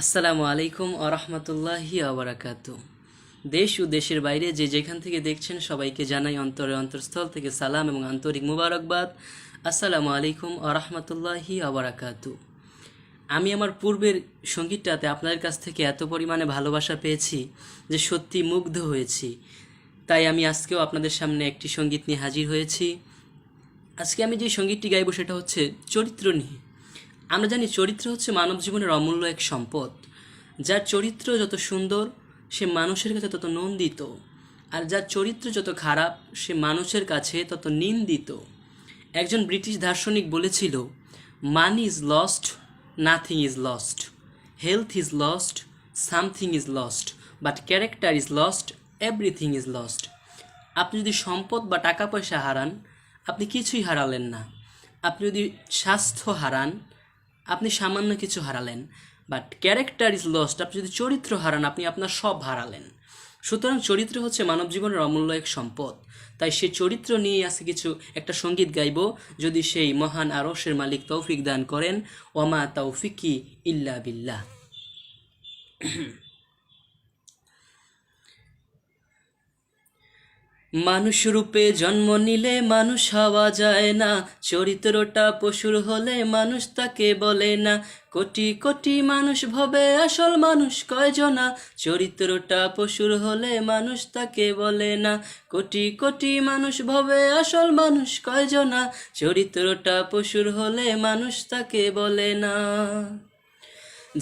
আসসালামু আলাইকুম আরহামতুল্লাহি আবরাকাতু। দেশ ও দেশের বাইরে যে যেখান থেকে দেখছেন সবাইকে জানাই অন্তরস্থল থেকে সালাম এবং আন্তরিক মুবারকবাদ। আসসালামু আলাইকুম আরহামতুল্লাহি আবরাকাতু। আমি আমার পূর্বের সঙ্গীতটাতে আপনাদের কাছ থেকে এত পরিমাণে ভালোবাসা পেয়েছি যে সত্যি মুগ্ধ হয়েছি। তাই আমি আজকেও আপনাদের সামনে একটি সঙ্গীত নিয়ে হাজির হয়েছি। আজকে আমি যে সঙ্গীতটি গাইব সেটা হচ্ছে চরিত্র নিয়ে। আমরা জানি চরিত্র হচ্ছে মানব জীবনের অমূল্য এক সম্পদ। যার চরিত্র যত সুন্দর সে মানুষের কাছে তত নন্দিত, আর যার চরিত্র যত খারাপ সে মানুষের কাছে তত নিন্দিত। একজন ব্রিটিশ দার্শনিক বলেছিল, money is lost, nothing is lost, health is lost, something is lost, but character is lost, everything is lost. আপনি যদি সম্পদ বা টাকা পয়সা হারান, আপনি কিছুই হারালেন না। আপনি যদি স্বাস্থ্য হারান, আপনি সামান্য কিছু হারালেন। বাট ক্যারেক্টার ইজ লস্ট, আপনি যদি চরিত্র হারান, আপনি আপনার সব হারালেন। সুতরাং চরিত্র হচ্ছে মানব জীবনের অমূল্য এক সম্পদ। তাই সে চরিত্র নিয়ে আছে কিছু একটা সঙ্গীত গাইব, যদি সেই মহান আরশের মালিক তৌফিক দান করেন। ওমা তৌফিকি ইল্লা বিল্লাহ। মানুষ রূপে জন্ম নিলে মানুষ হওয়া যায় না, চরিত্রটা পশুর হলে মানুষ তাকে বলে না। কোটি কোটি মানুষ ভবে আসল মানুষ কয়জনা, চরিত্রটা পশুর হলে মানুষ তাকে বলে না। কোটি কোটি মানুষ ভবে আসল মানুষ কয়জনা, চরিত্রটা পশুর হলে মানুষ তাকে বলে না।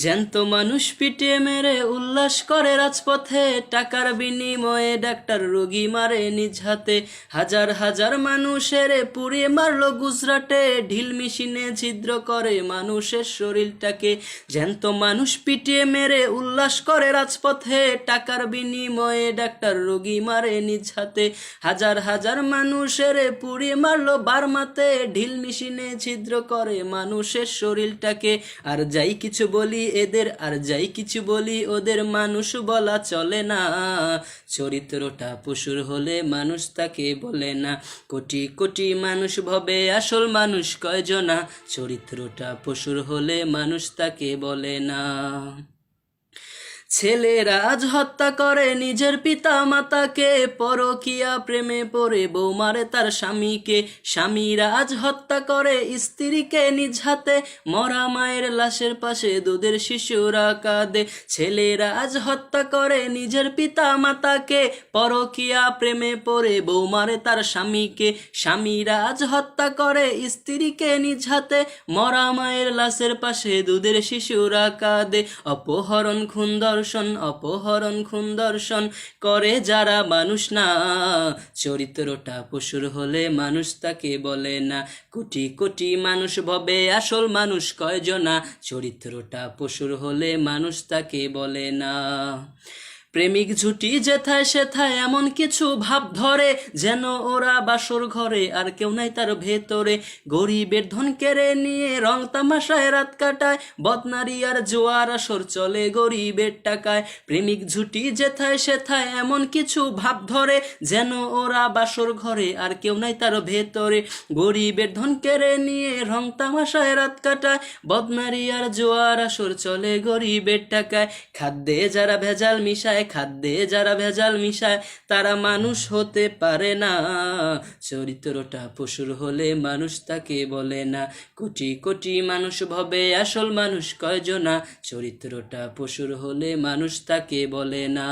জ্যান্ত মানুষ পিটিয়ে মেরে উল্লাস করে রাজপথে, টাকার বিনিময়ে ডাক্তার রোগী মারে নিজ হাতে। হাজার হাজার মানুষের পুড়িয়ে মারলো গুজরাটে, ঢিল মেশিনে ছিদ্র করে মানুষের শরীরটাকে। জ্যান্ত মানুষ পিটিয়ে মেরে উল্লাস করে রাজপথে, টাকার বিনিময়ে ডাক্তার রোগী মারে নিজ হাতে। হাজার হাজার মানুষের পুড়িয়ে মারলো বার্মাতে, ঢিল মেশিনে ছিদ্র করে মানুষের শরীরটাকে। আর যাই কিছু বলি এদের, আর যাই কিছু বলি ওদের, মানুষ বলা চলে না। চরিত্রটা পশুর হলে মানুষ তাকে বলে না। কোটি কোটি মানুষ ভবে আসল মানুষ কয়জনা, চরিত্রটা পশুর হলে মানুষ তাকে বলে না। ছেলেরা আজ হত্যা করে নিজের পিতা মাতাকে, পরকিয়া প্রেমে পড়ে বউ মারে তার স্বামীকে। স্বামীরা আজ হত্যা করে স্ত্রীকে নিজ হাতে, মরা মায়ের লাশের পাশে দুধের শিশুরা কাঁদে। ছেলেরা আজ হত্যা করে নিজের পিতা মাতাকে, পরকিয়া প্রেমে পড়ে বউ মারে তার স্বামীকে। স্বামীরা আজ হত্যা করে স্ত্রীকে নিজ হাতে, মরা মায়ের লাশের পাশে দুধের শিশুরা কাঁদে। অপহরণ খুন দর্শন, অপহরণ খুন দর্শন করে যারা মানুষ না, চরিত্রটা পশুর হলে মানুষ তাকে বলে না। কোটি কোটি মানুষ ভবে আসল মানুষ কয়জনা, চরিত্রটা পশুর হলে মানুষ তাকে বলে না। প্রেমিক ঝুটি যেথায় সেথায় এমন কিছু ভাব ধরে, যেন ওরা বাসর ঘরে আর কেউ নাই তার ভেতরে। গরিবের ধন কেড়ে নিয়ে রং তামাশায় রাত কাটায়, বদনারী আর জোয়ার আসর চলে গরিবের টাকায়। প্রেমিক ঝুটি যেথায় সেথায় এমন কিছু ভাব ধরে, যেন ওরা বাসর ঘরে আর কেউ নাই তার ভেতরে। গরিবের ধন কেড়ে নিয়ে রং তামাশায় রাত কাটায়, বদনারী আর জোয়ার আসর চলে গরিবের টাকায়। খাদ্যে যারা ভেজাল মিশায়, খাদ্যে যারা ভেজাল মিশায়, তারা মানুষ হতে পারে না। চরিত্রটা পশুর হলে মানুষ তাকে বলে না। কোটি কোটি মানুষ ভবে আসল মানুষ কয়জনা, চরিত্রটা পশুর হলে মানুষ তাকে বলে না।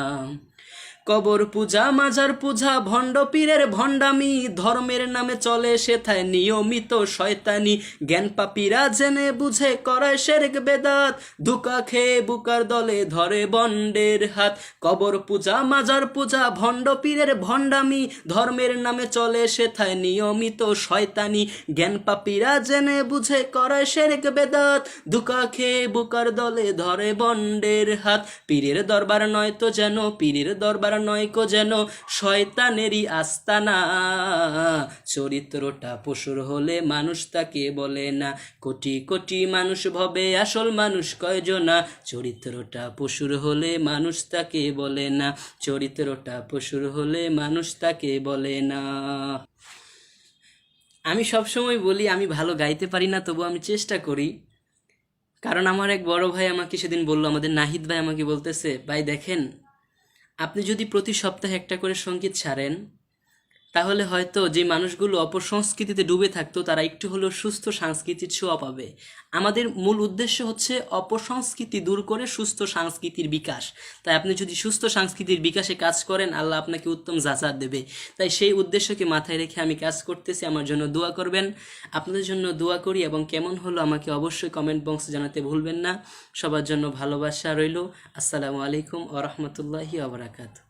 কবর পূজা মাজার পূজা ভণ্ড পীরের ভণ্ডামি, ধর্মের নামে চলে সেথায় নিয়মিত শয়তানি। জ্ঞান পাপীরা জেনে বুঝে করায় শিরক বেদাত, ধোঁকা খেয়ে বুকার দলে ধরে বন্ডের হাত। কবর পূজা মাজার পূজা ভণ্ড পীরের ভণ্ডামি, ধর্মের নামে চলে সেথায় নিয়মিত শয়তানি। জ্ঞান পাপীরা জেনে বুঝে করায় শিরক বেদাত, ধোঁকা খেয়ে বুকার দলে ধরে বন্ডের হাত। পীরের দরবার নয় তো যেন, পীরের দরবার নয় কো যেন শয়তানেরই আস্তানা, চরিত্রটা পশুর হলে মানুষ তাকে বলে না। কোটি কোটি মানুষ ভবে আসল মানুষ কয়জনা, চরিত্রটা পশুর হলে মানুষ তাকে বলে না। চরিত্রটা পশুর হলে মানুষ তাকে বলে না। আমি সবসময় বলি আমি ভালো গাইতে পারি না, তবু আমি চেষ্টা করি, কারণ আমার এক বড় ভাই আমাকে সেদিন বলল, আমাদের নাহিদ ভাই আমাকে বলতেছে, ভাই দেখেন, আপনি যদি প্রতি সপ্তাহে একটা করে সঙ্গীত ছাড়েন, তাহলে হয়তো যে মানুষগুলো অপসংস্কৃতিতে ডুবে থাকতো তারা একটু হলেও সুস্থ সংস্কৃতির ছোঁয়া পাবে। আমাদের মূল উদ্দেশ্য হচ্ছে অপসংস্কৃতি দূর করে সুস্থ সংস্কৃতির বিকাশ। তাই আপনি যদি সুস্থ সংস্কৃতির বিকাশে কাজ করেন, আল্লাহ আপনাকে উত্তম যাচার দেবে। তাই সেই উদ্দেশ্যকে মাথায় রেখে আমি কাজ করতেছি। আমার জন্য দোয়া করবেন। আপনাদের জন্য দোয়া করি, এবং কেমন হলো আমাকে অবশ্যই কমেন্ট বক্সে জানাতে ভুলবেন না। সবার জন্য ভালোবাসা রইল। আসসালামু আলাইকুম ওয়া রাহমাতুল্লাহি ওয়া বারাকাতুহু।